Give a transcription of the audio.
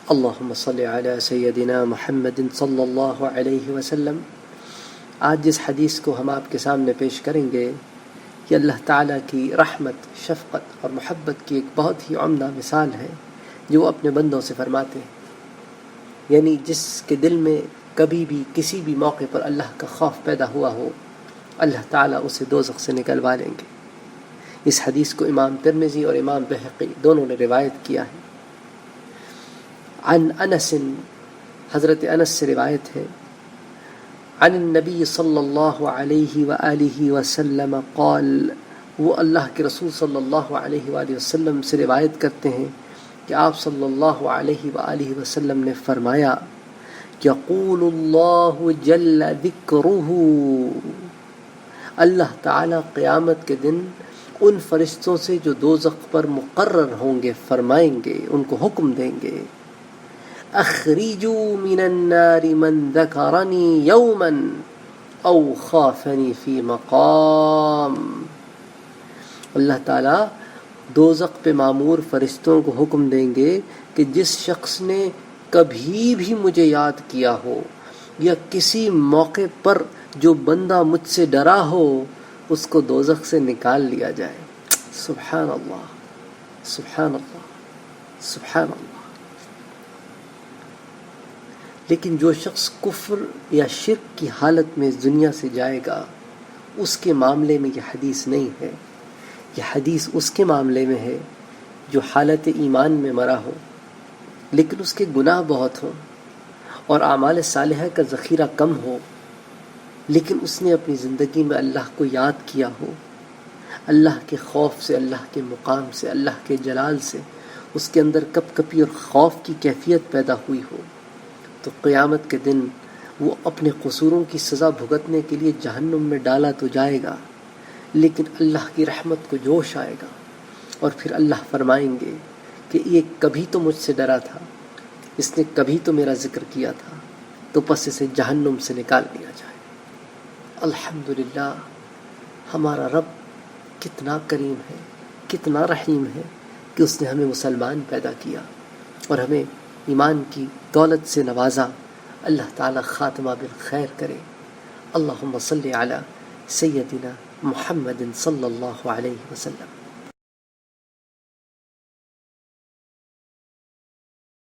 اللہم صلی علی سیدنا محمد صلی اللہ علیہ وسلم۔ آج جس حدیث کو ہم آپ کے سامنے پیش کریں گے یہ اللہ تعالیٰ کی رحمت، شفقت اور محبت کی ایک بہت ہی عمدہ مثال ہے جو وہ اپنے بندوں سے فرماتے ہیں۔ یعنی جس کے دل میں کبھی بھی کسی بھی موقع پر اللہ کا خوف پیدا ہوا ہو، اللہ تعالیٰ اسے دوزخ سے نکلوا لیں گے۔ اس حدیث کو امام ترمذی اور امام بہقی دونوں نے روایت کیا ہے۔ عن انس، حضرت انس سے روایت ہے، عن النبی صلی اللہ علیہ وآلہ وسلم قال، وہ اللہ کے رسول صلی اللہ علیہ وآلہ وسلم سے روایت کرتے ہیں کہ آپ صلی اللہ علیہ وآلہ وسلم نے فرمایا، یقول اللہ جل ذکرہ، اللہ تعالی قیامت کے دن ان فرشتوں سے جو دوزخ پر مقرر ہوں گے فرمائیں گے، ان کو حکم دیں گے، اخرجوا من النار من ذکرنی یوما او خافنی فی مقام۔ اللہ تعالیٰ دوزخ پہ مامور فرشتوں کو حکم دیں گے کہ جس شخص نے کبھی بھی مجھے یاد کیا ہو یا کسی موقع پر جو بندہ مجھ سے ڈرا ہو اس کو دوزخ سے نکال لیا جائے۔ سبحان اللہ، سبحان اللہ، سبحان اللہ۔ لیکن جو شخص کفر یا شرک کی حالت میں اس دنیا سے جائے گا اس کے معاملے میں یہ حدیث نہیں ہے۔ یہ حدیث اس کے معاملے میں ہے جو حالت ایمان میں مرا ہو لیکن اس کے گناہ بہت ہوں اور اعمال صالحہ کا ذخیرہ کم ہو، لیکن اس نے اپنی زندگی میں اللہ کو یاد کیا ہو، اللہ کے خوف سے، اللہ کے مقام سے، اللہ کے جلال سے اس کے اندر کپ کپی اور خوف کی کیفیت پیدا ہوئی ہو، تو قیامت کے دن وہ اپنے قصوروں کی سزا بھگتنے کے لیے جہنم میں ڈالا تو جائے گا، لیکن اللہ کی رحمت کو جوش آئے گا اور پھر اللہ فرمائیں گے کہ یہ کبھی تو مجھ سے ڈرا تھا، اس نے کبھی تو میرا ذکر کیا تھا، تو پس اسے جہنم سے نکال دیا جائے۔ الحمدللہ، ہمارا رب کتنا کریم ہے، کتنا رحیم ہے کہ اس نے ہمیں مسلمان پیدا کیا اور ہمیں ایمان کی دولت سے نوازا۔ اللہ تعالی خاتمہ بالخیر کرے۔ اللہم صلی علی سیدنا محمد صلی اللہ علیہ وسلم۔